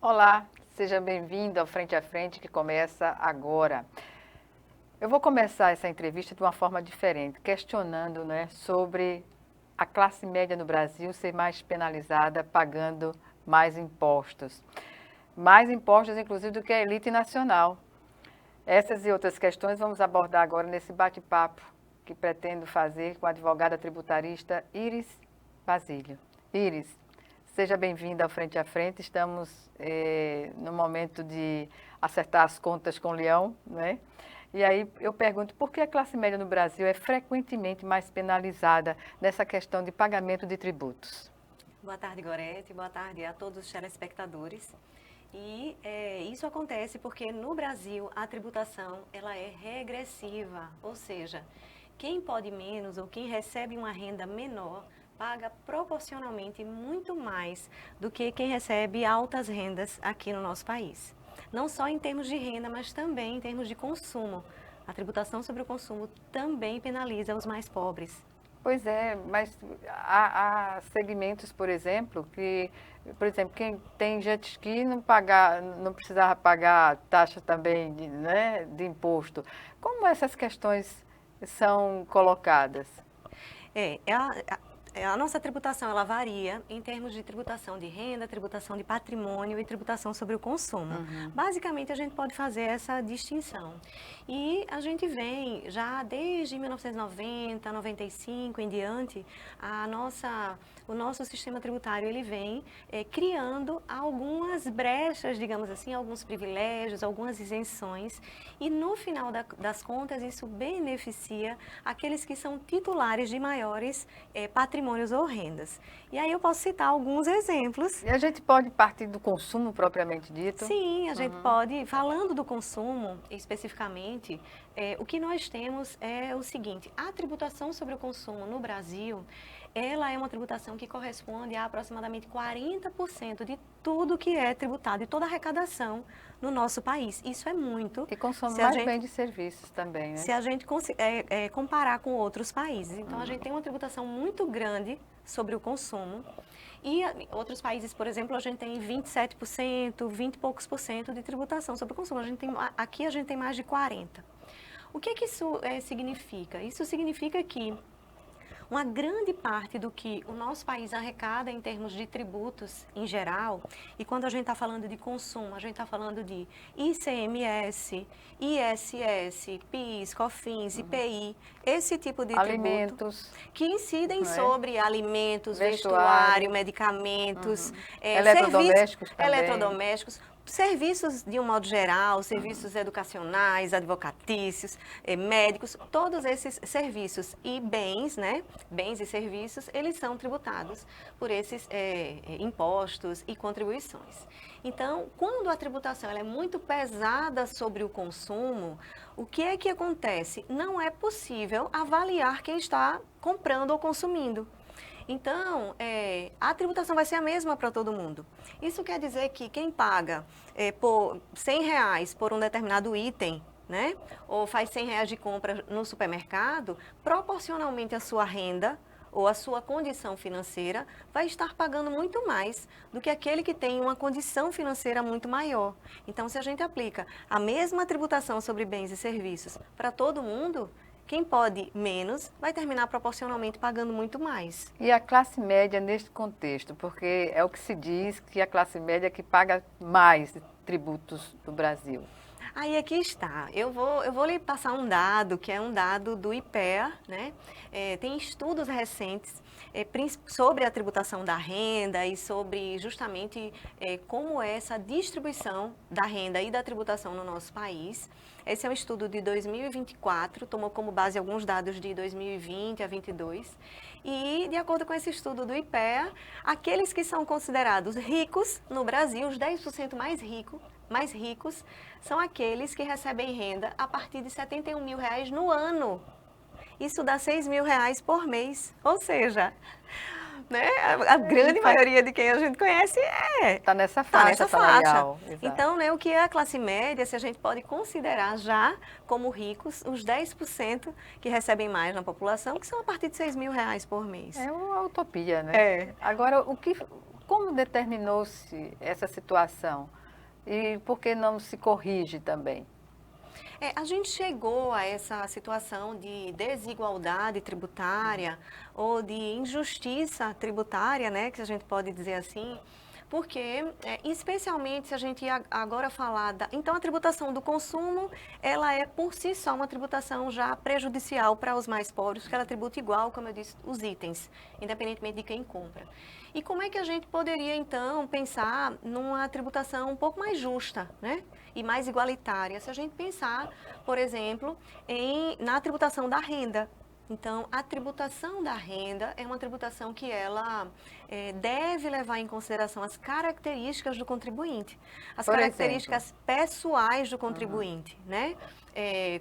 Olá, seja bem-vindo ao Frente a Frente que começa agora. Eu vou começar essa entrevista de uma forma diferente, questionando, sobre a classe média no Brasil ser mais penalizada pagando mais impostos. Mais impostos, inclusive, do que a elite nacional. Essas e outras questões vamos abordar agora nesse bate-papo que pretendo fazer com a advogada tributarista Iris Basílio. Iris, seja bem-vinda ao Frente a Frente. Estamos no momento de acertar as contas com o Leão, né? E aí eu pergunto, por que a classe média no Brasil é frequentemente mais penalizada nessa questão de pagamento de tributos? Boa tarde, Gorete. Boa tarde a todos os telespectadores. E isso acontece porque no Brasil a tributação ela é regressiva, ou seja, quem pode menos ou quem recebe uma renda menor paga proporcionalmente muito mais do que quem recebe altas rendas aqui no nosso país. Não só em termos de renda, mas também em termos de consumo. A tributação sobre o consumo também penaliza os mais pobres. Pois é, mas há segmentos, por exemplo, quem tem jet ski não precisava pagar taxa também de imposto. Como essas questões são colocadas? É, é a, a nossa tributação ela varia em termos de tributação de renda, tributação de patrimônio e tributação sobre o consumo. Basicamente, a gente pode fazer essa distinção. E a gente vem já desde 1990, 95 em diante, o nosso sistema tributário ele vem criando algumas brechas, digamos assim, alguns privilégios, algumas isenções. E no final das contas, isso beneficia aqueles que são titulares de maiores patrimônios ou rendas. E aí eu posso citar alguns exemplos. E a gente pode partir do consumo propriamente dito? Sim, a gente pode, falando do consumo especificamente, o que nós temos é o seguinte, a tributação sobre o consumo no Brasil, ela é uma tributação que corresponde a aproximadamente 40% de tudo que é tributado, de toda a arrecadação no nosso país. Isso é muito. E consome mais bens e serviços também, né? Se a gente comparar com outros países. Então, a gente tem uma tributação muito grande sobre o consumo. E outros países, por exemplo, a gente tem 27%, 20 e poucos por cento de tributação sobre o consumo. Aqui a gente tem mais de 40%. O que isso significa? Isso significa que uma grande parte do que o nosso país arrecada em termos de tributos em geral, e quando a gente está falando de consumo, a gente está falando de ICMS, ISS, PIS, COFINS, IPI, esse tipo de alimentos, tributo que incidem sobre alimentos, vestuário, medicamentos, eletrodomésticos, serviços de um modo geral, serviços educacionais, advocatícios, médicos, todos esses serviços e bens, né, bens e serviços, eles são tributados por esses impostos e contribuições. Então, quando a tributação ela é muito pesada sobre o consumo, o que é que acontece? Não é possível avaliar quem está comprando ou consumindo. Então, a tributação vai ser a mesma para todo mundo. Isso quer dizer que quem paga por R$ 100 por um determinado item, né, ou faz R$ 100 de compra no supermercado, proporcionalmente à sua renda ou à sua condição financeira, vai estar pagando muito mais do que aquele que tem uma condição financeira muito maior. Então, se a gente aplica a mesma tributação sobre bens e serviços para todo mundo, quem pode menos vai terminar proporcionalmente pagando muito mais. E a classe média neste contexto, porque é o que se diz que a classe média é que paga mais tributos no Brasil. Aí aqui está, eu vou lhe passar um dado, que é um dado do IPEA, né? Tem estudos recentes sobre a tributação da renda e sobre justamente como é essa distribuição da renda e da tributação no nosso país. Esse é um estudo de 2024, tomou como base alguns dados de 2020 a 2022. E, de acordo com esse estudo do IPEA, aqueles que são considerados ricos no Brasil, os 10% mais ricos, são aqueles que recebem renda a partir de R$ 71 mil no ano. Isso dá R$ 6 mil por mês. Ou seja, né, a grande maioria de quem a gente conhece está nessa faixa salarial. Então, né, o que é a classe média, se a gente pode considerar já como ricos, os 10% que recebem mais na população, que são a partir de R$ 6 mil por mês. É uma utopia, né? Agora, como determinou-se essa situação? E por que não se corrige também? A gente chegou a essa situação de desigualdade tributária ou de injustiça tributária, né, que a gente pode dizer assim, porque, especialmente se a gente agora falar Então, a tributação do consumo, ela é por si só uma tributação já prejudicial para os mais pobres, porque ela tributa igual, como eu disse, os itens, independentemente de quem compra. E como é que a gente poderia, então, pensar numa tributação um pouco mais justa, né? E mais igualitária, se a gente pensar, por exemplo, na tributação da renda. Então, a tributação da renda é uma tributação que ela deve levar em consideração as características do contribuinte, as características pessoais do contribuinte, né?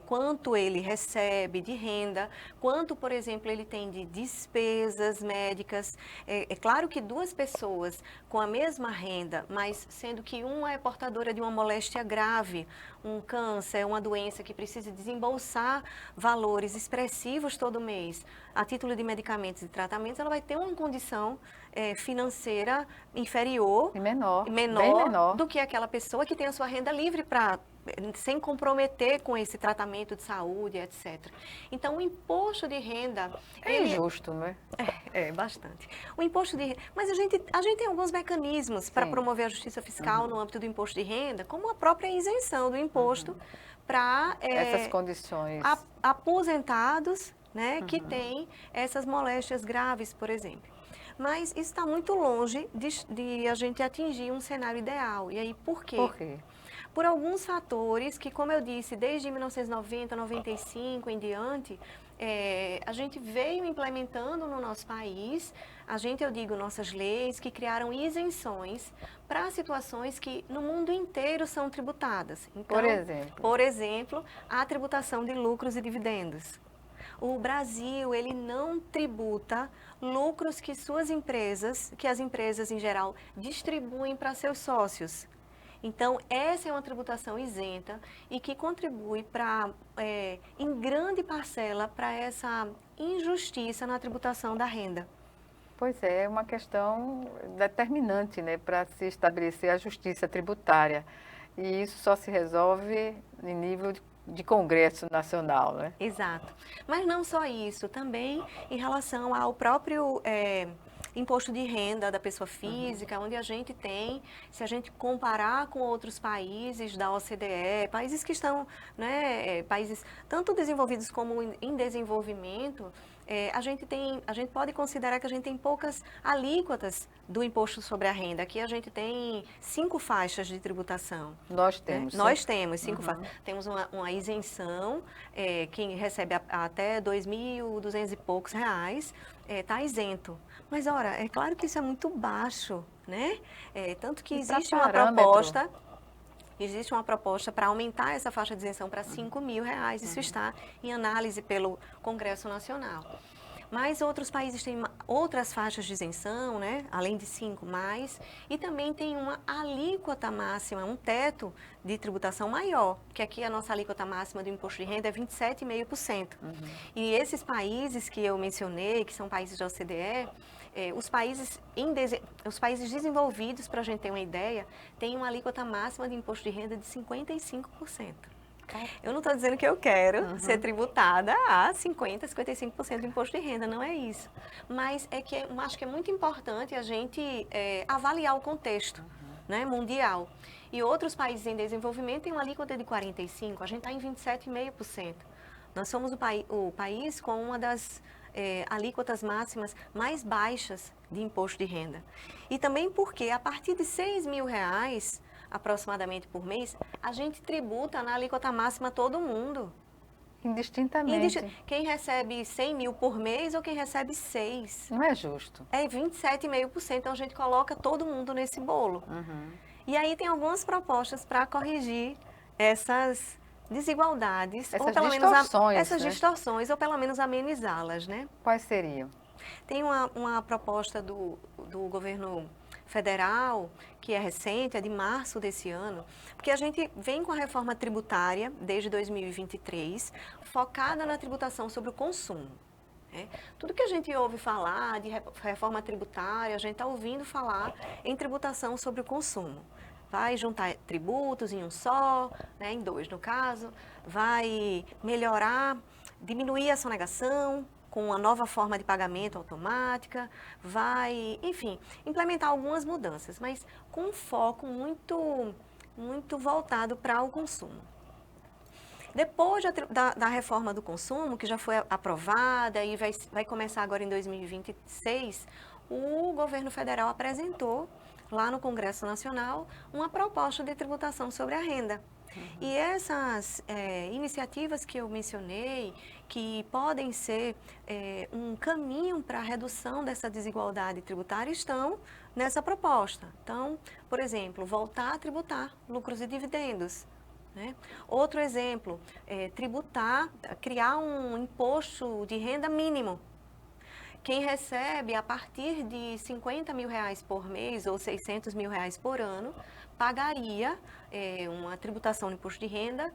Quanto ele recebe de renda, quanto, por exemplo, ele tem de despesas médicas. É claro que duas pessoas com a mesma renda, mas sendo que uma é portadora de uma moléstia grave, um câncer, uma doença que precisa desembolsar valores expressivos todo mês, a título de medicamentos e tratamentos, ela vai ter uma condição financeira inferior e menor do que aquela pessoa que tem a sua renda livre sem comprometer com esse tratamento de saúde, etc. Então, o imposto de renda... É injusto, não é? Bastante. O imposto de renda... Mas a gente tem alguns mecanismos para promover a justiça fiscal no âmbito do imposto de renda, como a própria isenção do imposto para... essas condições. Aposentados, né, que têm essas moléstias graves, por exemplo. Mas isso está muito longe de a gente atingir um cenário ideal. E aí, por quê? Por quê? Por alguns fatores que, como eu disse, desde 1990, 95 em diante, a gente veio implementando no nosso país, eu digo, nossas leis, que criaram isenções para situações que no mundo inteiro são tributadas. Então, por exemplo, a tributação de lucros e dividendos. O Brasil, ele não tributa lucros que as empresas em geral distribuem para seus sócios. Então, essa é uma tributação isenta e que contribui em grande parcela para essa injustiça na tributação da renda. Pois é uma questão determinante, né, para se estabelecer a justiça tributária. E isso só se resolve em nível de Congresso Nacional, né? Exato. Mas não só isso, também em relação ao próprio imposto de renda da pessoa física, onde a gente tem, se a gente comparar com outros países da OCDE, países que estão, né, países tanto desenvolvidos como em desenvolvimento, a gente pode considerar que a gente tem poucas alíquotas do imposto sobre a renda. Aqui a gente tem 5 faixas de tributação. Nós temos. Nós temos 5 faixas. Temos uma isenção, quem recebe até 2.200 e poucos reais está isento. Mas, ora, é claro que isso é muito baixo, né? Tanto que existe uma proposta... Existe uma proposta para aumentar essa faixa de isenção para R$5.000. Isso está em análise pelo Congresso Nacional. Mas outros países têm outras faixas de isenção, né? Além de 5 mais. E também tem uma alíquota máxima, um teto de tributação maior. Que aqui a nossa alíquota máxima do imposto de renda é 27,5%. E esses países que eu mencionei, que são países da OCDE... Os países desenvolvidos, para a gente ter uma ideia, têm uma alíquota máxima de imposto de renda de 55%. Eu não estou dizendo que eu quero ser tributada a 50%, 55% de imposto de renda, não é isso. Mas acho que é muito importante a gente avaliar o contexto né, mundial. E outros países em desenvolvimento têm uma alíquota de 45%, a gente está em 27,5%. Nós somos o país com uma das alíquotas máximas mais baixas de imposto de renda. E também porque a partir de R$6.000, aproximadamente por mês, a gente tributa na alíquota máxima todo mundo. Indistintamente. Quem recebe 100 mil por mês ou quem recebe 6. Não é justo. É 27,5%, então a gente coloca todo mundo nesse bolo. E aí tem algumas propostas para corrigir essas desigualdades, essas ou pelo distorções, menos essas né? distorções, ou pelo menos amenizá-las, né? Quais seriam? Tem uma proposta do governo federal, que é recente, é de março desse ano, porque a gente vem com a reforma tributária desde 2023, focada na tributação sobre o consumo. Tudo que a gente ouve falar de reforma tributária, a gente está ouvindo falar em tributação sobre o consumo. Vai juntar tributos em um só, né, em dois no caso, vai melhorar, diminuir a sonegação com uma nova forma de pagamento automática, vai, enfim, implementar algumas mudanças, mas com um foco muito voltado para o consumo. Depois da reforma do consumo, que já foi aprovada e vai começar agora em 2026, o governo federal apresentou lá no Congresso Nacional uma proposta de tributação sobre a renda. E essas iniciativas que eu mencionei, que podem ser um caminho para a redução dessa desigualdade tributária, estão nessa proposta. Então, por exemplo, voltar a tributar lucros e dividendos. Outro exemplo, criar um imposto de renda mínimo. Quem recebe a partir de R$50 mil por mês ou R$600 mil por ano, pagaria uma tributação de imposto de renda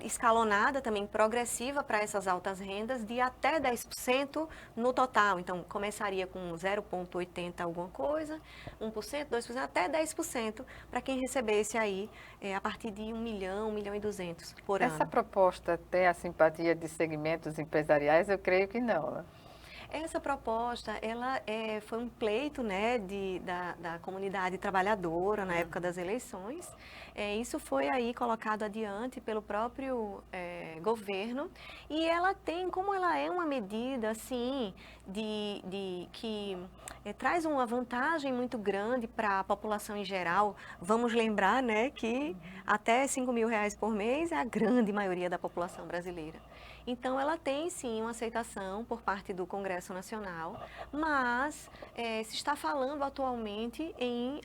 escalonada, também progressiva para essas altas rendas, de até 10% no total. Então, começaria com 0,80 alguma coisa, 1%, 2%, até 10% para quem recebesse aí a partir de 1 milhão, 1 milhão e 200 por ano. Essa proposta tem a simpatia de segmentos empresariais? Eu creio que não, né? Essa proposta, ela foi um pleito, né, da comunidade trabalhadora na época das eleições. Isso foi aí colocado adiante pelo próprio governo, e ela tem, como ela é uma medida assim que traz uma vantagem muito grande para a população em geral. Vamos lembrar, né, que até R$5 mil por mês é a grande maioria da população brasileira. Então, ela tem sim uma aceitação por parte do Congresso Nacional, mas se está falando atualmente em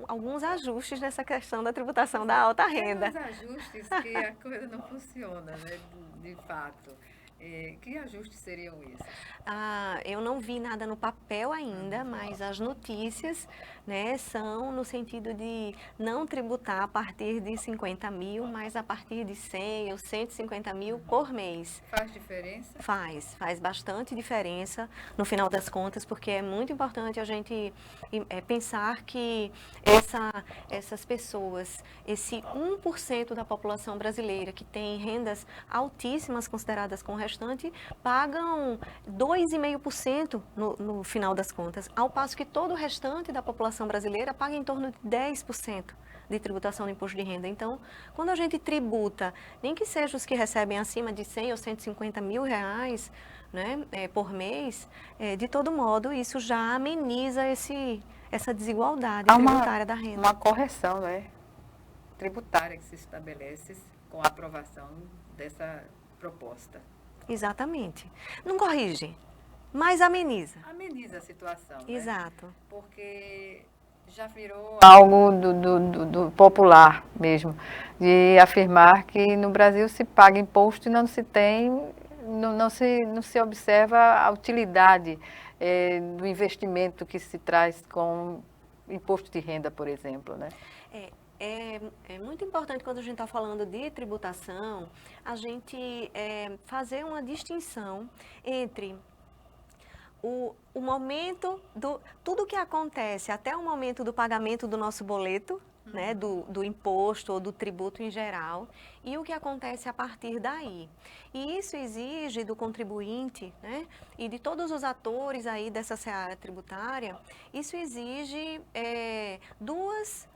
alguns ajustes nessa questão da tributação da alta renda. Tem uns ajustes que a coisa não funciona, né, de fato. Que ajustes seriam esses? Eu não vi nada no papel ainda, mas as notícias, né, são no sentido de não tributar a partir de 50 mil, mas a partir de 100 ou 150 mil por mês. Faz diferença? Faz bastante diferença no final das contas, porque é muito importante a gente pensar que essas pessoas, esse 1% da população brasileira que tem rendas altíssimas consideradas com o restante, pagam 2,5% no final das contas, ao passo que todo o restante da população brasileira paga em torno de 10% de tributação do imposto de renda. Então, quando a gente tributa, nem que seja os que recebem acima de 100 ou 150 mil reais, né, por mês, de todo modo, isso já ameniza essa desigualdade tributária da renda. Uma correção, né, tributária que se estabelece com a aprovação dessa proposta. Exatamente. Não corrige, mas ameniza. Ameniza a situação, né? Exato. Porque já virou algo do popular mesmo, de afirmar que no Brasil se paga imposto e não se observa a utilidade do investimento que se traz com imposto de renda, por exemplo, né? É muito importante, quando a gente está falando de tributação, a gente fazer uma distinção entre o momento tudo que acontece até o momento do pagamento do nosso boleto, né, do imposto ou do tributo em geral, e o que acontece a partir daí. E isso exige do contribuinte, né, e de todos os atores aí dessa seara tributária, isso exige duas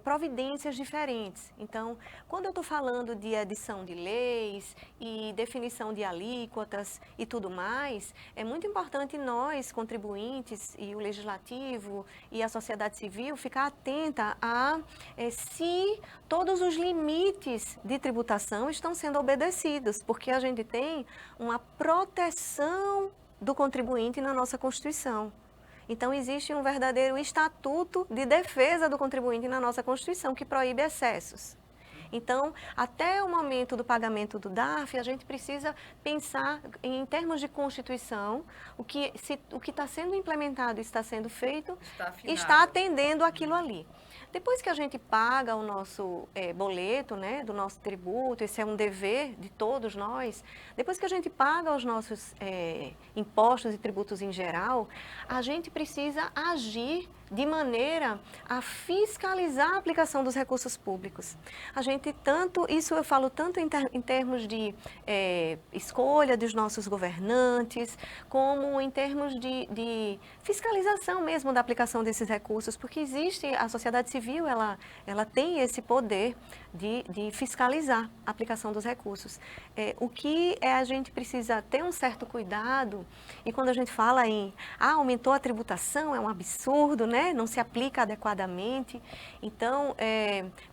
providências diferentes. Então, quando eu estou falando de edição de leis e definição de alíquotas e tudo mais, é muito importante nós, contribuintes, e o legislativo e a sociedade civil, ficar atenta a se todos os limites de tributação estão sendo obedecidos, porque a gente tem uma proteção do contribuinte na nossa Constituição. Então, existe um verdadeiro estatuto de defesa do contribuinte na nossa Constituição, que proíbe excessos. Então, até o momento do pagamento do DARF, a gente precisa pensar em termos de Constituição, o que está sendo implementado e está sendo feito, está atendendo aquilo ali. Depois que a gente paga o nosso boleto, né, do nosso tributo, esse é um dever de todos nós, depois que a gente paga os nossos impostos e tributos em geral, a gente precisa agir de maneira a fiscalizar a aplicação dos recursos públicos. A gente isso eu falo tanto em termos de escolha dos nossos governantes, como em termos de fiscalização mesmo da aplicação desses recursos, porque existe, a sociedade civil, ela tem esse poder de fiscalizar a aplicação dos recursos. O que a gente precisa ter um certo cuidado, e quando a gente fala em aumentou a tributação, é um absurdo, né? Não se aplica adequadamente. Então,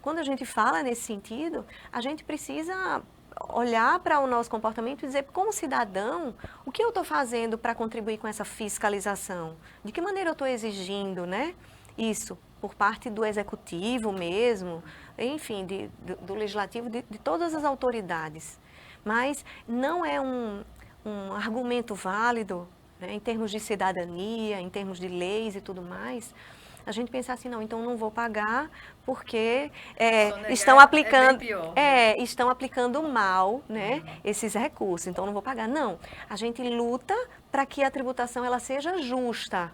quando a gente fala nesse sentido, a gente precisa olhar para o nosso comportamento e dizer, como cidadão, o que eu estou fazendo para contribuir com essa fiscalização? De que maneira eu estou exigindo, né, isso por parte do executivo mesmo, enfim, do legislativo, de todas as autoridades. Mas não é um argumento válido, né, em termos de cidadania, em termos de leis e tudo mais, a gente pensar assim, não, então não vou pagar porque estão aplicando, estão aplicando mal, né, esses recursos, então não vou pagar. Não, a gente luta para que a tributação ela seja justa,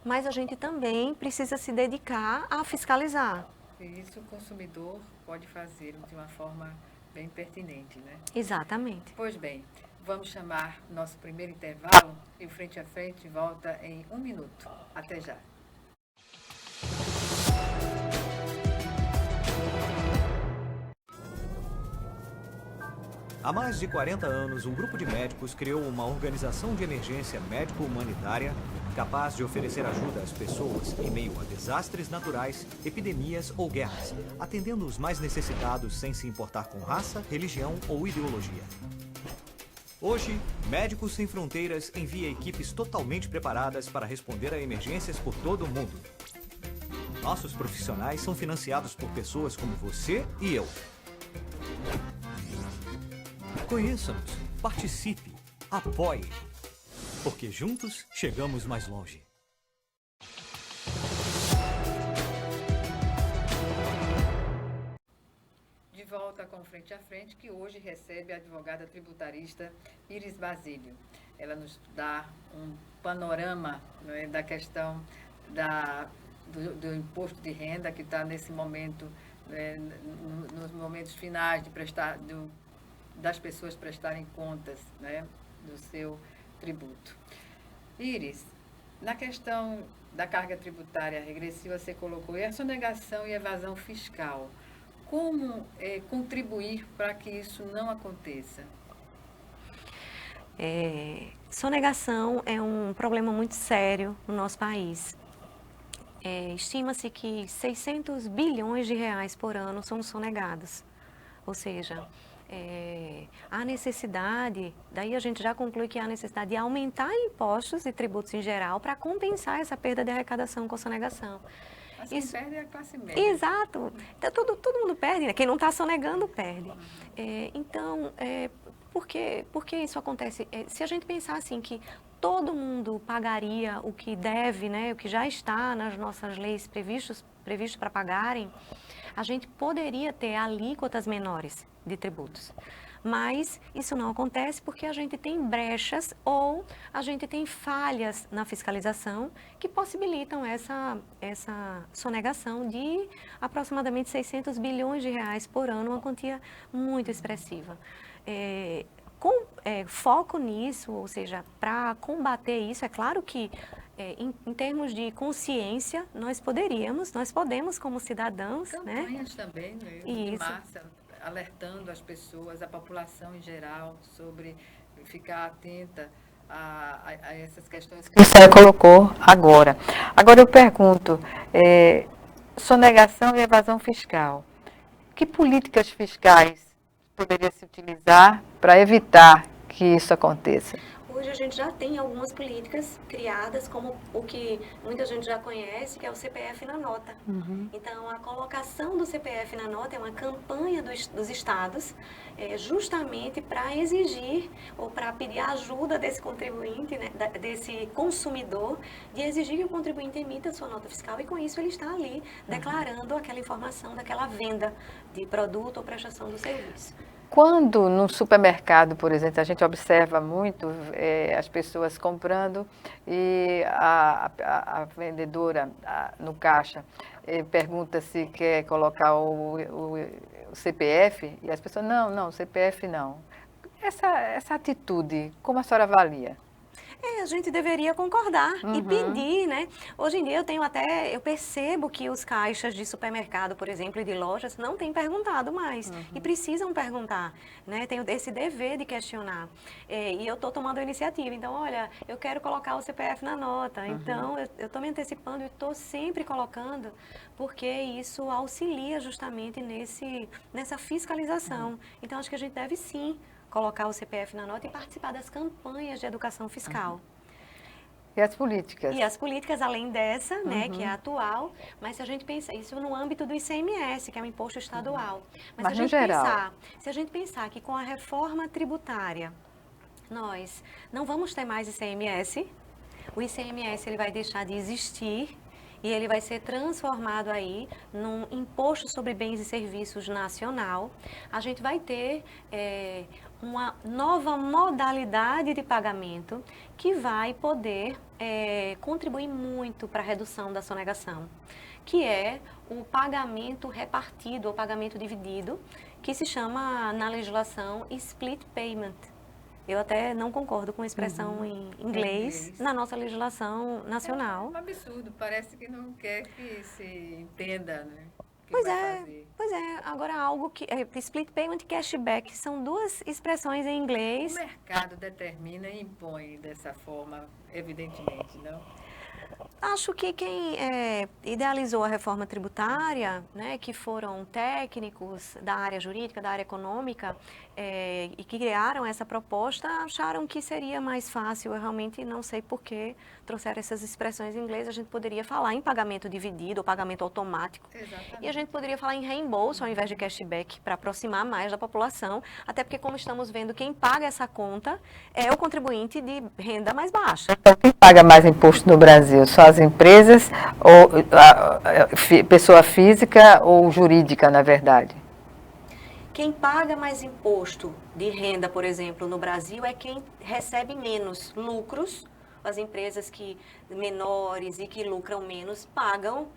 mas a gente também precisa se dedicar a fiscalizar. E isso o consumidor pode fazer de uma forma bem pertinente, né? Exatamente. Pois bem, vamos chamar nosso primeiro intervalo e o Frente a Frente volta em 1 minuto. Até já. Há mais de 40 anos, um grupo de médicos criou uma organização de emergência médico-humanitária capaz de oferecer ajuda às pessoas em meio a desastres naturais, epidemias ou guerras, atendendo os mais necessitados sem se importar com raça, religião ou ideologia. Hoje, Médicos Sem Fronteiras envia equipes totalmente preparadas para responder a emergências por todo o mundo. Nossos profissionais são financiados por pessoas como você e eu. Conheça-nos, participe, apoie, porque juntos chegamos mais longe. De volta com Frente a Frente, que hoje recebe a advogada tributarista Iris Basílio. Ela nos dá um panorama, né, da questão do imposto de renda, que está nesse momento, né, nos momentos finais de das pessoas prestarem contas, né, do seu tributo. Iris, na questão da carga tributária regressiva, você colocou a sonegação e evasão fiscal. Como contribuir para que isso não aconteça? Sonegação é um problema muito sério no nosso país. Estima-se que 600 bilhões de reais por ano são sonegados. Ou seja, há necessidade, daí a gente já conclui que há necessidade de aumentar impostos e tributos em geral para compensar essa perda de arrecadação com sonegação. Assim perde a classe média. Exato. Então, todo mundo perde, né? Quem não está sonegando, perde. Então, por que isso acontece? Se a gente pensar assim, que todo mundo pagaria o que deve, né? O que já está nas nossas leis previstos para pagarem, a gente poderia ter alíquotas menores de tributos. Mas isso não acontece porque a gente tem brechas ou a gente tem falhas na fiscalização que possibilitam essa sonegação de aproximadamente 600 bilhões de reais por ano, uma quantia muito expressiva. Com foco nisso, ou seja, para combater isso, é claro que em termos de consciência, nós podemos como cidadãos, campanhas, né? Também, né, de massa, alertando as pessoas, a população em geral, sobre ficar atenta a essas questões que a senhora colocou agora. Agora eu pergunto, sonegação e evasão fiscal. Que políticas fiscais poderia se utilizar para evitar que isso aconteça? Hoje a gente já tem algumas políticas criadas, como o que muita gente já conhece, que é o CPF na nota. Então, a colocação do CPF na nota é uma campanha dos estados, justamente para exigir ou para pedir a ajuda desse contribuinte, né, desse consumidor, de exigir que o contribuinte emita sua nota fiscal e, com isso, ele está ali declarando aquela informação daquela venda de produto ou prestação do serviço. Quando no supermercado, por exemplo, a gente observa muito as pessoas comprando e a vendedora no caixa pergunta se quer colocar o CPF e as pessoas, não, CPF não. Essa atitude, como a senhora avalia? A gente deveria concordar e pedir, né? Hoje em dia eu percebo que os caixas de supermercado, por exemplo, e de lojas não têm perguntado mais e precisam perguntar, né? Tem esse dever de questionar. E eu estou tomando a iniciativa. Então, olha, eu quero colocar o CPF na nota. Então, eu estou me antecipando e estou sempre colocando, porque isso auxilia justamente nessa fiscalização. Então, acho que a gente deve sim colocar o CPF na nota e participar das campanhas de educação fiscal. E as políticas? E as políticas, além dessa, né, que é atual, mas se a gente pensar, isso no âmbito do ICMS, que é um imposto estadual. Mas se a gente pensar que com a reforma tributária, nós não vamos ter mais ICMS, o ICMS ele vai deixar de existir, e ele vai ser transformado aí num imposto sobre bens e serviços nacional. A gente vai ter uma nova modalidade de pagamento que vai poder contribuir muito para a redução da sonegação, que é o pagamento repartido ou pagamento dividido, que se chama na legislação split payment. Eu até não concordo com a expressão em inglês na nossa legislação nacional. É um absurdo, parece que não quer que se entenda, né? Pois é. Agora algo que split payment e cashback são duas expressões em inglês. O mercado determina e impõe dessa forma, evidentemente, não? Acho que quem idealizou a reforma tributária, né, que foram técnicos da área jurídica, da área econômica, e que criaram essa proposta, acharam que seria mais fácil. Eu realmente não sei por que trouxeram essas expressões em inglês. A gente poderia falar em pagamento dividido ou pagamento automático. Exatamente. E a gente poderia falar em reembolso ao invés de cashback, para aproximar mais da população, até porque, como estamos vendo, quem paga essa conta é o contribuinte de renda mais baixa. Então, quem paga mais imposto no Brasil? Só as empresas ou a pessoa física ou jurídica, na verdade? Quem paga mais imposto de renda, por exemplo, no Brasil, é quem recebe menos lucros. As empresas menores e que lucram menos pagam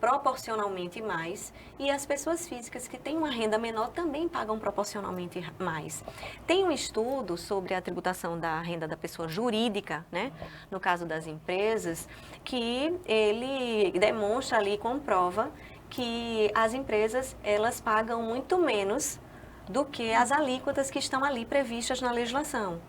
proporcionalmente mais, e as pessoas físicas que têm uma renda menor também pagam proporcionalmente mais. Tem um estudo sobre a tributação da renda da pessoa jurídica, né, no caso das empresas, que ele demonstra ali, comprova que as empresas elas pagam muito menos do que as alíquotas que estão ali previstas na legislação.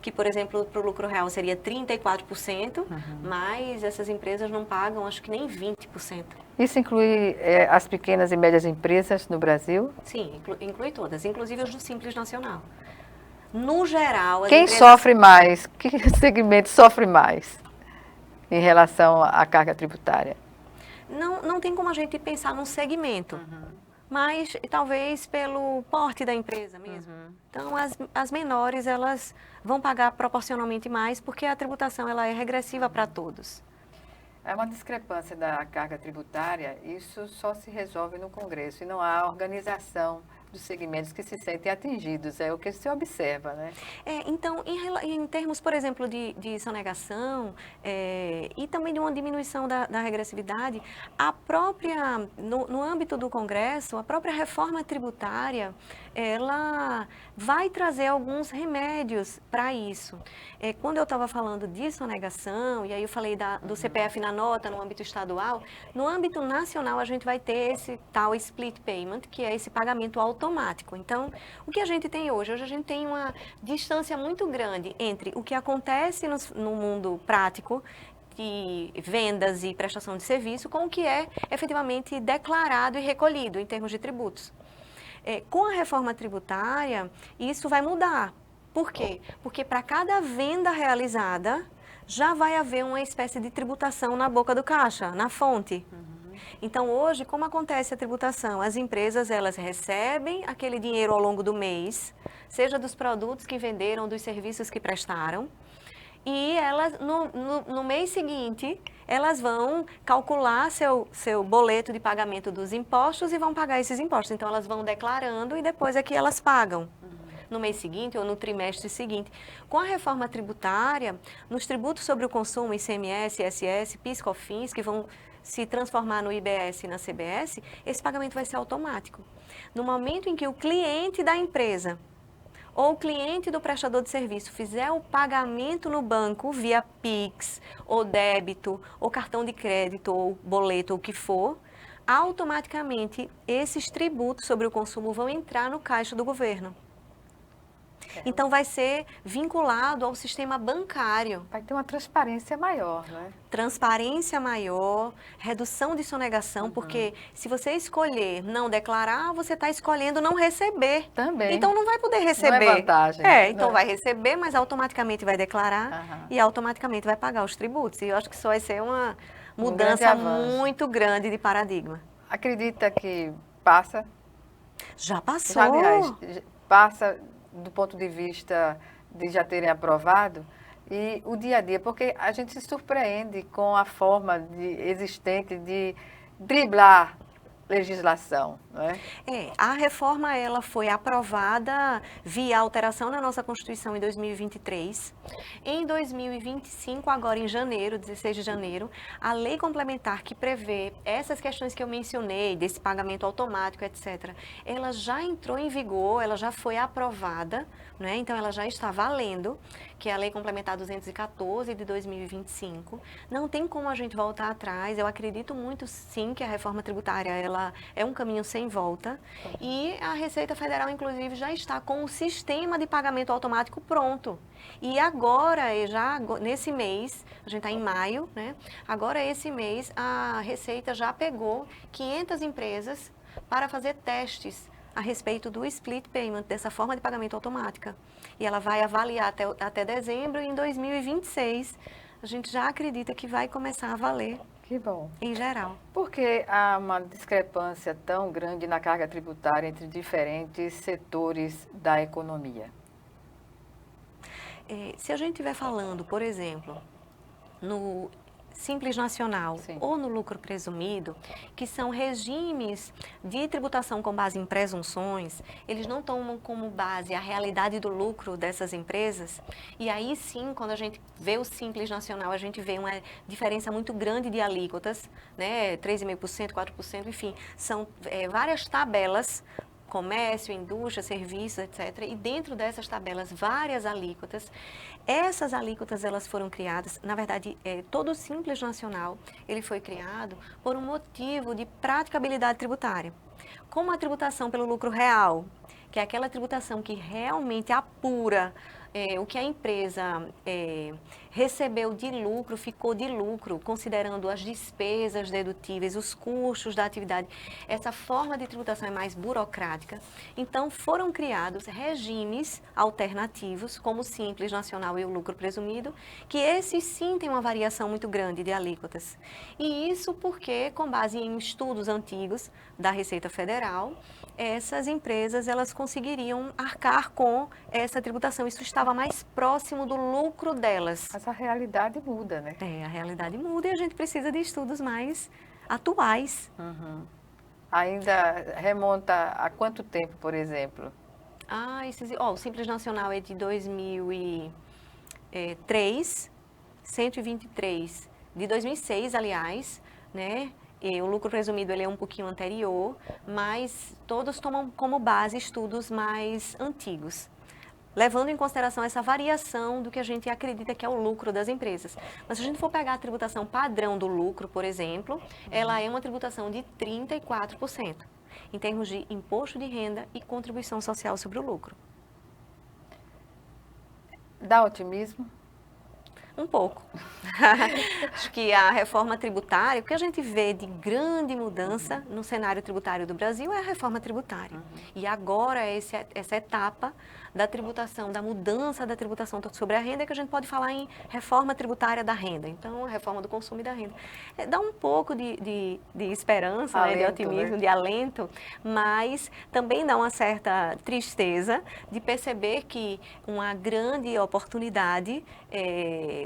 Que, por exemplo, para o lucro real seria 34%, mas essas empresas não pagam, acho que nem 20%. Isso inclui as pequenas e médias empresas no Brasil? Sim, inclui todas, inclusive as do Simples Nacional. No geral... Quem sofre mais? Que segmento sofre mais em relação à carga tributária? Não tem como a gente pensar num segmento. Mas talvez pelo porte da empresa mesmo. Então, as menores, elas vão pagar proporcionalmente mais, porque a tributação ela é regressiva para todos. É uma discrepância da carga tributária, isso só se resolve no Congresso, e não há organização dos segmentos que se sentem atingidos, é o que se observa, né? Então, em termos, por exemplo, de sonegação e também de uma diminuição da regressividade, no âmbito do Congresso, a própria reforma tributária, ela vai trazer alguns remédios para isso. Quando eu estava falando de sonegação, e aí eu falei do CPF na nota no âmbito estadual, no âmbito nacional a gente vai ter esse tal split payment, que é esse pagamento automático. Então, o que a gente tem hoje? Hoje a gente tem uma distância muito grande entre o que acontece no mundo prático, de vendas e prestação de serviço, com o que é efetivamente declarado e recolhido em termos de tributos. Com a reforma tributária, isso vai mudar, Por quê? Porque para cada venda realizada, já vai haver uma espécie de tributação na boca do caixa, na fonte. Então, hoje, como acontece a tributação? As empresas, elas recebem aquele dinheiro ao longo do mês, seja dos produtos que venderam, dos serviços que prestaram, e elas, no mês seguinte, elas vão calcular seu boleto de pagamento dos impostos e vão pagar esses impostos. Então, elas vão declarando e depois é que elas pagam. No mês seguinte ou no trimestre seguinte. Com a reforma tributária, nos tributos sobre o consumo, ICMS, ISS, PIS, COFINS, que vão se transformar no IBS e na CBS, esse pagamento vai ser automático. No momento em que o cliente da empresa ou o cliente do prestador de serviço fizer o pagamento no banco via Pix, ou débito, ou cartão de crédito, ou boleto, ou o que for, automaticamente esses tributos sobre o consumo vão entrar no caixa do governo. Então, vai ser vinculado ao sistema bancário. Vai ter uma transparência maior, não é? Transparência maior, redução de sonegação, porque se você escolher não declarar, você está escolhendo não receber. Também. Então, não vai poder receber. Não é vantagem. Então vai receber, mas automaticamente vai declarar e automaticamente vai pagar os tributos. E eu acho que isso vai ser uma mudança muito grande de paradigma. Acredita que passa? Já passou. Já, aliás, passa do ponto de vista de já terem aprovado, e o dia a dia, porque a gente se surpreende com a forma existente de driblar legislação, não é? A reforma ela foi aprovada via alteração na nossa Constituição em 2023. Em 2025, agora em janeiro, 16 de janeiro, a lei complementar que prevê essas questões que eu mencionei, desse pagamento automático, etc., ela já entrou em vigor, ela já foi aprovada, né? Então ela já está valendo, que é a Lei Complementar 214 de 2025. Não tem como a gente voltar atrás. Eu acredito muito, sim, que a reforma tributária ela é um caminho sem volta. E a Receita Federal, inclusive, já está com o sistema de pagamento automático pronto. E agora, já nesse mês, a gente está em maio, né? Agora, esse mês, a Receita já pegou 500 empresas para fazer testes a respeito do split payment, dessa forma de pagamento automática. E ela vai avaliar até dezembro, e em 2026 a gente já acredita que vai começar a valer. Que bom. Em geral. Por que há uma discrepância tão grande na carga tributária entre diferentes setores da economia? Se a gente estiver falando, por exemplo, no Simples Nacional ou no lucro presumido, que são regimes de tributação com base em presunções, eles não tomam como base a realidade do lucro dessas empresas. E aí sim, quando a gente vê o Simples Nacional, a gente vê uma diferença muito grande de alíquotas, né? 3,5%, 4%, enfim, são várias tabelas, comércio, indústria, serviços, etc. E dentro dessas tabelas, várias alíquotas. Essas alíquotas, elas foram criadas, na verdade, todo o Simples Nacional, ele foi criado por um motivo de praticabilidade tributária. Como a tributação pelo lucro real, que é aquela tributação que realmente apura o que a empresa recebeu de lucro, ficou de lucro, considerando as despesas dedutíveis, os custos da atividade. Essa forma de tributação é mais burocrática. Então, foram criados regimes alternativos, como o Simples Nacional e o lucro presumido, que esses sim têm uma variação muito grande de alíquotas. E isso porque, com base em estudos antigos da Receita Federal, essas empresas elas conseguiriam arcar com essa tributação. Isso estava mais próximo do lucro delas. Mas a realidade muda, né? A realidade muda e a gente precisa de estudos mais atuais. Ainda remonta a quanto tempo, por exemplo? O Simples Nacional é de 2003, 123, de 2006, aliás, né? E o lucro presumido ele é um pouquinho anterior, mas todos tomam como base estudos mais antigos, levando em consideração essa variação do que a gente acredita que é o lucro das empresas. Mas se a gente for pegar a tributação padrão do lucro, por exemplo, ela é uma tributação de 34%, em termos de imposto de renda e contribuição social sobre o lucro. Dá otimismo? Um pouco. Acho que a reforma tributária, o que a gente vê de grande mudança no cenário tributário do Brasil é a reforma tributária. E agora essa etapa da tributação, da mudança da tributação sobre a renda, que a gente pode falar em reforma tributária da renda. Então, a reforma do consumo e da renda. Dá um pouco de esperança, alento, né, de otimismo, né? de alento, mas também dá uma certa tristeza de perceber que uma grande oportunidade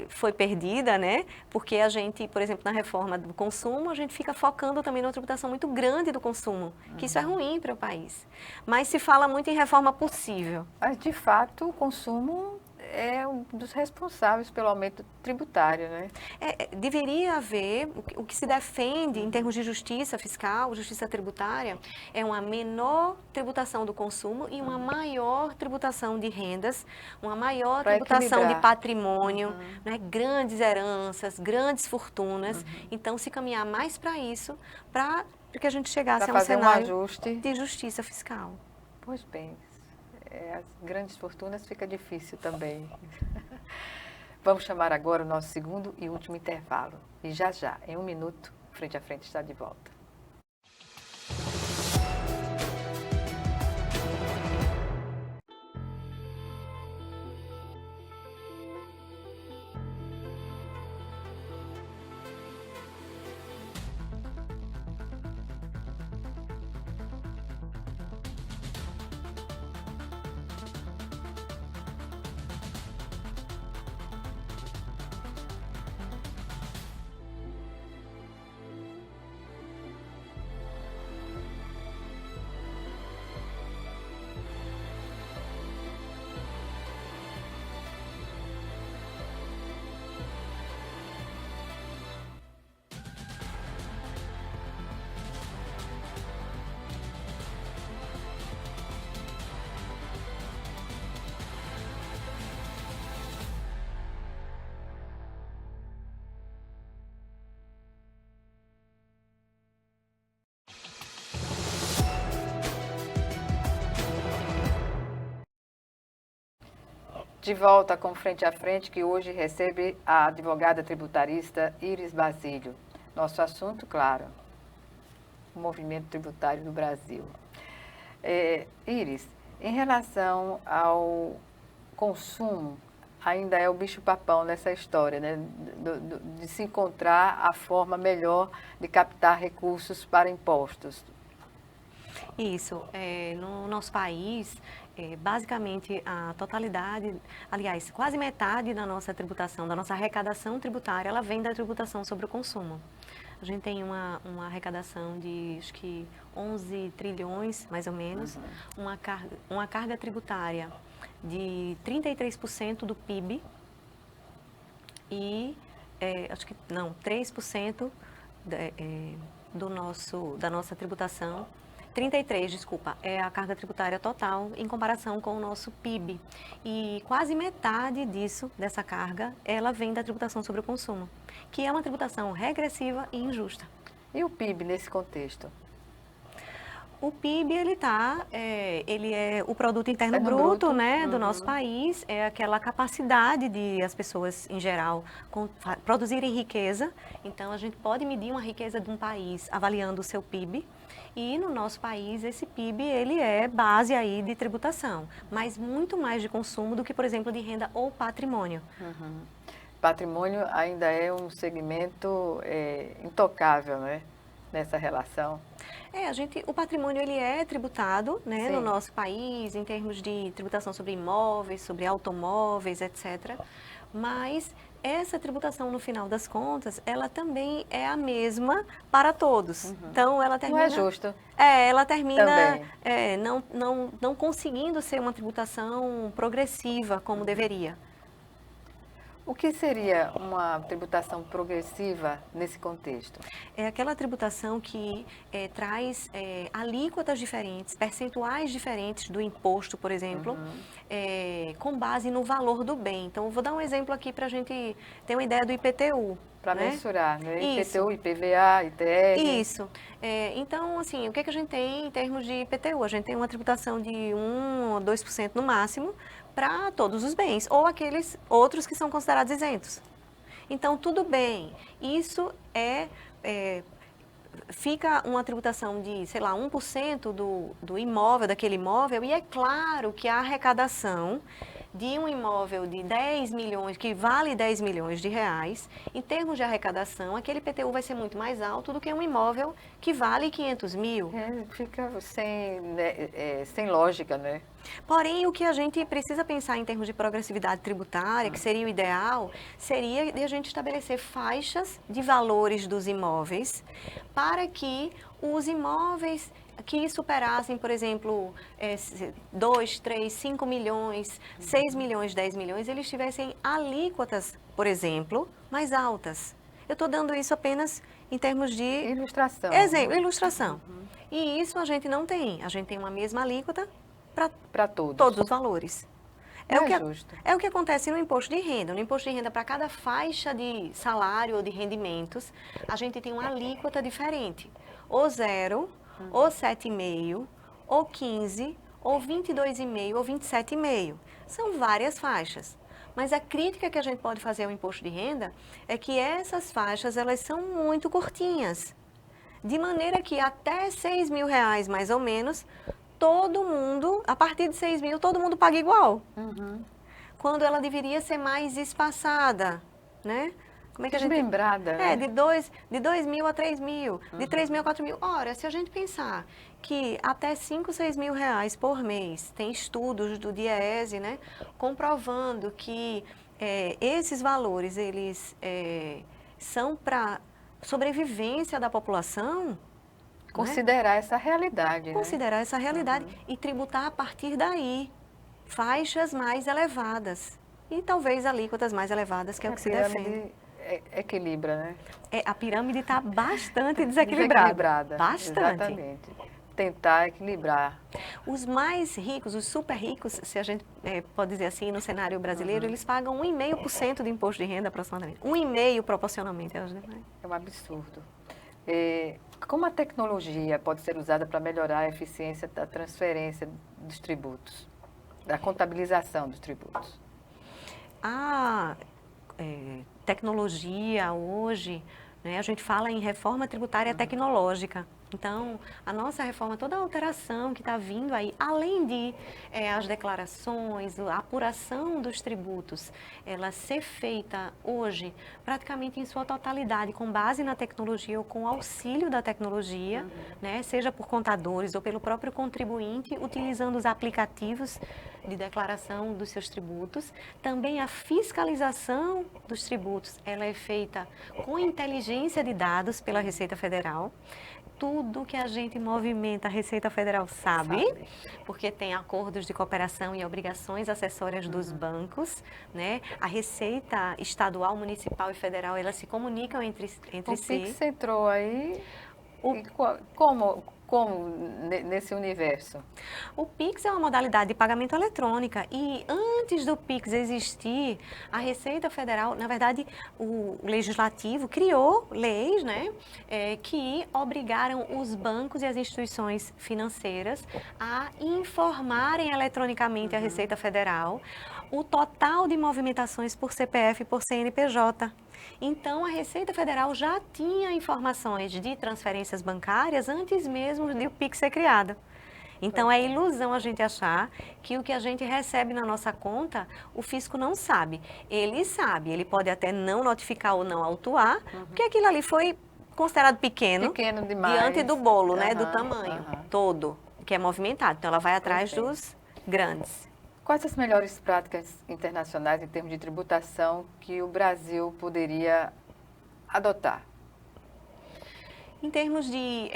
foi perdida, né? Porque a gente, por exemplo, na reforma do consumo, a gente fica focando também numa tributação muito grande do consumo, que isso é ruim para o país. Mas se fala muito em reforma possível. Mas, de fato, o consumo é um dos responsáveis pelo aumento tributário, né? Deveria haver, o que se defende em termos de justiça fiscal, justiça tributária, é uma menor tributação do consumo e uma maior tributação de rendas, uma maior Pra tributação de equilibrar. patrimônio, né, grandes heranças, grandes fortunas. Então, se caminhar mais para isso, para que a gente chegasse Para a um fazer um cenário ajuste. de justiça fiscal. Pois bem, as grandes fortunas fica difícil também. Vamos chamar agora o nosso segundo e último intervalo. E já, em 1 minuto, Frente a Frente está de volta. De volta com Frente a Frente, que hoje recebe a advogada tributarista Iris Basílio. Nosso assunto, claro, o movimento tributário do Brasil. Iris, em relação ao consumo, ainda é o bicho-papão nessa história, né? De se encontrar a forma melhor de captar recursos para impostos. Isso. No nosso país, basicamente a totalidade, aliás, quase metade da nossa tributação, da nossa arrecadação tributária, ela vem da tributação sobre o consumo. A gente tem uma arrecadação de, acho que, 11 trilhões, mais ou menos, uma carga tributária de 33% do PIB e, acho que, não, 3% da nossa tributação. 33, desculpa, é a carga tributária total em comparação com o nosso PIB. E quase metade dessa carga, ela vem da tributação sobre o consumo, que é uma tributação regressiva e injusta. E o PIB nesse contexto? O PIB, ele é o produto interno bruto, né, do nosso país, é aquela capacidade de as pessoas, em geral, produzirem riqueza. Então, a gente pode medir uma riqueza de um país avaliando o seu PIB. E no nosso país, esse PIB, ele é base aí de tributação, mas muito mais de consumo do que, por exemplo, de renda ou patrimônio. Patrimônio ainda é um segmento intocável, né, nessa relação. O patrimônio, ele é tributado, né, Sim, no nosso país, em termos de tributação sobre imóveis, sobre automóveis, etc. Mas essa tributação, no final das contas, ela também é a mesma para todos. Então, ela termina... Não é justo. Ela termina Também. não conseguindo ser uma tributação progressiva como deveria. O que seria uma tributação progressiva nesse contexto? É aquela tributação que traz alíquotas diferentes, percentuais diferentes do imposto, por exemplo, com base no valor do bem. Então, eu vou dar um exemplo aqui para a gente ter uma ideia do IPTU. Para né? mensurar, né? Isso. IPTU, IPVA, ITR. Isso. Então, assim, o que a gente tem em termos de IPTU? A gente tem uma tributação de 1 ou 2% no máximo para todos os bens, ou aqueles outros que são considerados isentos. Então, tudo bem, isso fica uma tributação de, sei lá, 1% do imóvel, daquele imóvel, e é claro que a arrecadação de um imóvel de 10 milhões, que vale 10 milhões de reais, em termos de arrecadação, aquele IPTU vai ser muito mais alto do que um imóvel que vale 500 mil. Fica sem lógica, né? Porém, o que a gente precisa pensar em termos de progressividade tributária, que seria o ideal, seria de a gente estabelecer faixas de valores dos imóveis para que os imóveis que superassem, por exemplo, 2, 3, 5 milhões, 6 milhões, 10 milhões, eles tivessem alíquotas, por exemplo, mais altas. Eu estou dando isso apenas em termos de... Ilustração. Exemplo, ilustração. E isso a gente não tem. A gente tem uma mesma alíquota para todos os valores. Justo. É o que acontece no imposto de renda. No imposto de renda, para cada faixa de salário ou de rendimentos, a gente tem uma alíquota diferente. Ou 0, ou 7,5, ou 15, ou 22,5, ou 27,5. São várias faixas. Mas a crítica que a gente pode fazer ao imposto de renda é que essas faixas, elas são muito curtinhas. De maneira que até 6 mil reais, mais ou menos, todo mundo, a partir de 6 mil, todo mundo paga igual. Quando ela deveria ser mais espaçada, né? Como é que a gente... Desmembrada, né? de 2 mil a 3 mil, de 3 mil a 4 mil. Ora, se a gente pensar que até 5, 6 mil reais por mês, tem estudos do DIEESE, né, comprovando que esses valores, eles são para sobrevivência da população. Considerar essa realidade. Considerar essa realidade e tributar a partir daí faixas mais elevadas e talvez alíquotas mais elevadas, que é o que se defende. Equilibra, né? A pirâmide está bastante desequilibrada. Bastante. Exatamente. Tentar equilibrar. Os mais ricos, os super ricos, se a gente pode dizer assim, no cenário brasileiro, eles pagam 1,5% de imposto de renda aproximadamente. 1,5% proporcionalmente aos demais. É um absurdo. Como a tecnologia pode ser usada para melhorar a eficiência da transferência dos tributos, da contabilização dos tributos? A tecnologia hoje, né, a gente fala em reforma tributária tecnológica. Então, a nossa reforma, toda a alteração que está vindo aí, além de as declarações, a apuração dos tributos, ela ser feita hoje praticamente em sua totalidade, com base na tecnologia ou com auxílio da tecnologia, né, seja por contadores ou pelo próprio contribuinte, utilizando os aplicativos de declaração dos seus tributos. Também a fiscalização dos tributos, ela é feita com inteligência de dados pela Receita Federal. Tudo que a gente movimenta, a Receita Federal sabe, porque tem acordos de cooperação e obrigações acessórias dos bancos, né? A Receita Estadual, Municipal e Federal, elas se comunicam entre si. O Pix entrou aí, como nesse universo? O Pix é uma modalidade de pagamento eletrônica e antes do Pix existir, a Receita Federal, na verdade, o Legislativo criou leis, né, que obrigaram os bancos e as instituições financeiras a informarem eletronicamente a Receita Federal o total de movimentações por CPF e por CNPJ. Então, a Receita Federal já tinha informações de transferências bancárias antes mesmo de o Pix ser criado. Então, é ilusão a gente achar que o que a gente recebe na nossa conta, o fisco não sabe. Ele sabe, ele pode até não notificar ou não autuar, porque aquilo ali foi considerado pequeno demais. Diante do bolo, né, do tamanho todo, que é movimentado. Então, ela vai atrás dos grandes. Quais as melhores práticas internacionais em termos de tributação que o Brasil poderia adotar? Em termos de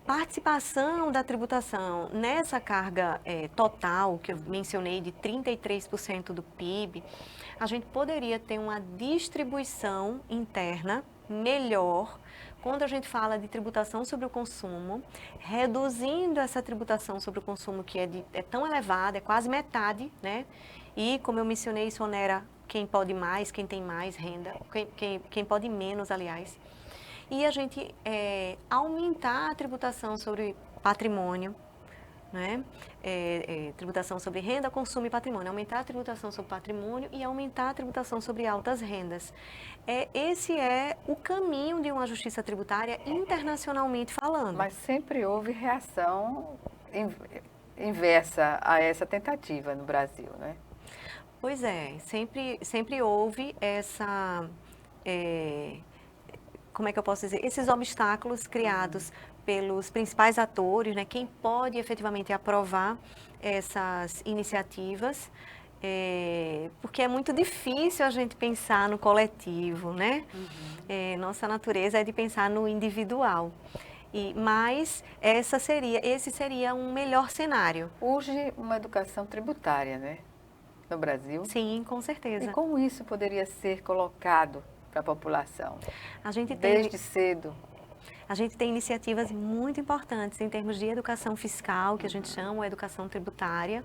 participação da tributação nessa carga total, que eu mencionei de 33% do PIB, a gente poderia ter uma distribuição interna melhor quando a gente fala de tributação sobre o consumo, reduzindo essa tributação sobre o consumo que é tão elevada, é quase metade, né? E, como eu mencionei, isso onera quem pode mais, quem tem mais renda, quem pode menos, aliás. E a gente aumentar a tributação sobre patrimônio, né? Tributação sobre renda, consumo e patrimônio, aumentar a tributação sobre patrimônio e aumentar a tributação sobre altas rendas. Esse é o caminho de uma justiça tributária internacionalmente falando. Mas sempre houve reação inversa a essa tentativa no Brasil, né? Pois é, sempre houve essa, como é que eu posso dizer, esses obstáculos criados pelos principais atores, né? Quem pode efetivamente aprovar essas iniciativas, porque é muito difícil a gente pensar no coletivo, né? Nossa natureza é de pensar no individual. Mas esse seria um melhor cenário. Urge uma educação tributária, né? No Brasil. Sim, com certeza. E como isso poderia ser colocado para a população? Desde cedo. A gente tem iniciativas muito importantes em termos de educação fiscal, que a gente chama a educação tributária,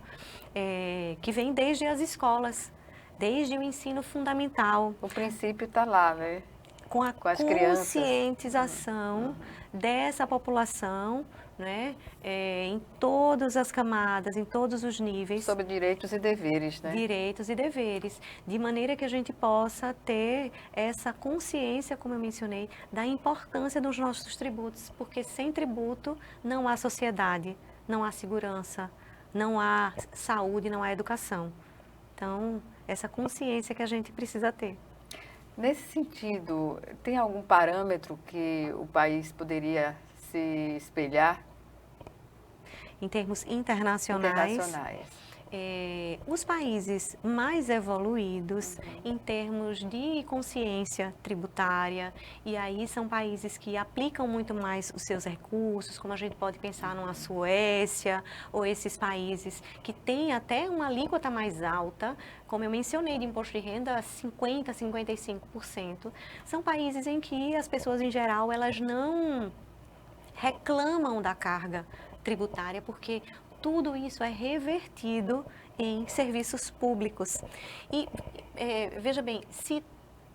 que vem desde as escolas, desde o ensino fundamental. O princípio está lá, né? Com a conscientização dessa população, né, em todas as camadas, em todos os níveis. Sobre direitos e deveres, né? Direitos e deveres, de maneira que a gente possa ter essa consciência, como eu mencionei, da importância dos nossos tributos, porque sem tributo não há sociedade, não há segurança, não há saúde, não há educação. Então, essa consciência que a gente precisa ter. Nesse sentido, tem algum parâmetro que o país poderia se espelhar? Em termos internacionais. Os países mais evoluídos em termos de consciência tributária, e aí são países que aplicam muito mais os seus recursos, como a gente pode pensar numa Suécia, ou esses países que têm até uma alíquota mais alta, como eu mencionei, de imposto de renda 50%, 55%. São países em que as pessoas, em geral, elas não reclamam da carga tributária, porque tudo isso é revertido em serviços públicos. E veja bem, se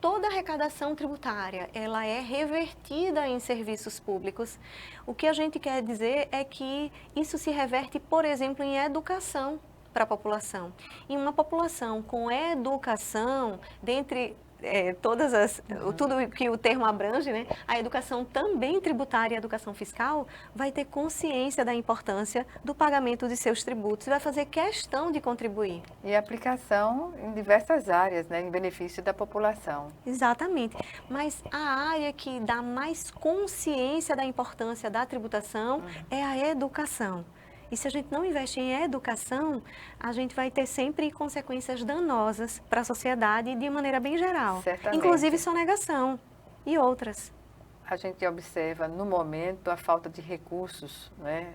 toda arrecadação tributária ela é revertida em serviços públicos, o que a gente quer dizer é que isso se reverte, por exemplo, em educação para a população. Em uma população com educação, dentre tudo que o termo abrange, né? A educação também tributária e a educação fiscal vai ter consciência da importância do pagamento de seus tributos e vai fazer questão de contribuir. E aplicação em diversas áreas, né? Em benefício da população. Exatamente. Mas a área que dá mais consciência da importância da tributação é a educação. E se a gente não investe em educação, a gente vai ter sempre consequências danosas para a sociedade de maneira bem geral. Certamente. Inclusive sonegação e outras. A gente observa, no momento, a falta de recursos, né,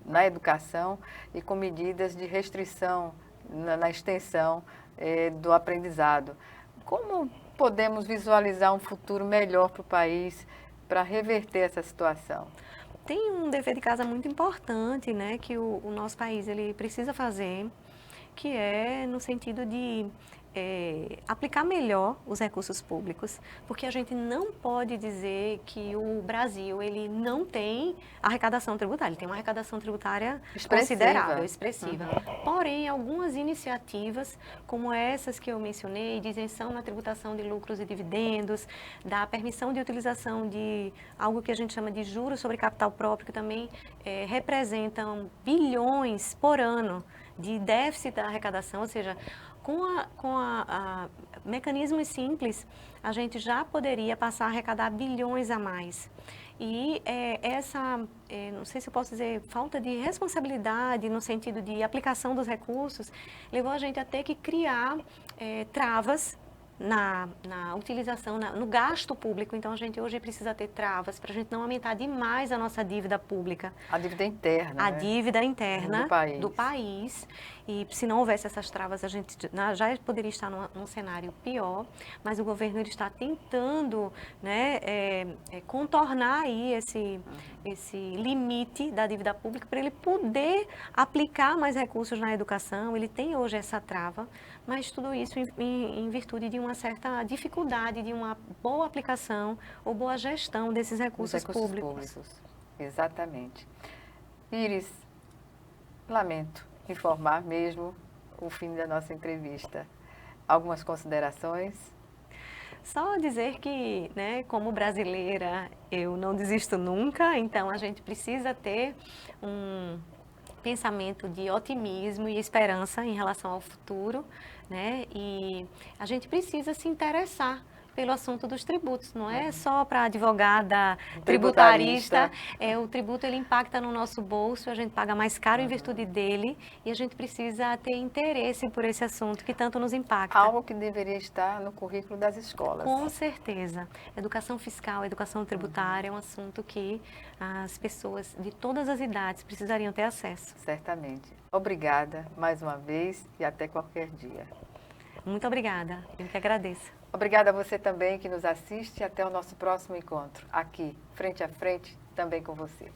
na educação e com medidas de restrição na extensão do aprendizado. Como podemos visualizar um futuro melhor para o país para reverter essa situação? Tem um dever de casa muito importante, né, que o nosso país ele precisa fazer, que é no sentido de aplicar melhor os recursos públicos, porque a gente não pode dizer que o Brasil ele não tem arrecadação tributária, ele tem uma arrecadação tributária considerável, expressiva. Porém, algumas iniciativas, como essas que eu mencionei, de isenção na tributação de lucros e dividendos, da permissão de utilização de algo que a gente chama de juros sobre capital próprio, que também representam bilhões por ano de déficit da arrecadação, ou seja, com mecanismos simples, a gente já poderia passar a arrecadar bilhões a mais. E não sei se eu posso dizer, falta de responsabilidade no sentido de aplicação dos recursos, levou a gente a ter que criar travas na utilização, no gasto público. Então, a gente hoje precisa ter travas para a gente não aumentar demais a nossa dívida pública. A dívida interna, A dívida interna do país. E se não houvesse essas travas, a gente já poderia estar num cenário pior. Mas o governo ele está tentando, né, contornar aí esse limite da dívida pública para ele poder aplicar mais recursos na educação. Ele tem hoje essa trava, mas tudo isso em virtude de uma certa dificuldade de uma boa aplicação ou boa gestão desses recursos públicos. Exatamente. Iris, lamento informar mesmo o fim da nossa entrevista. Algumas considerações? Só dizer que, né, como brasileira, eu não desisto nunca, então a gente precisa ter um pensamento de otimismo e esperança em relação ao futuro, né, e a gente precisa se interessar pelo assunto dos tributos, não é só para advogada tributarista, o tributo ele impacta no nosso bolso, a gente paga mais caro em virtude dele e a gente precisa ter interesse por esse assunto que tanto nos impacta. Algo que deveria estar no currículo das escolas. Com certeza. Educação fiscal, educação tributária é um assunto que as pessoas de todas as idades precisariam ter acesso. Certamente. Obrigada mais uma vez e até qualquer dia. Muito obrigada, eu que agradeço. Obrigada a você também que nos assiste. Até o nosso próximo encontro, aqui, frente a frente, também com você.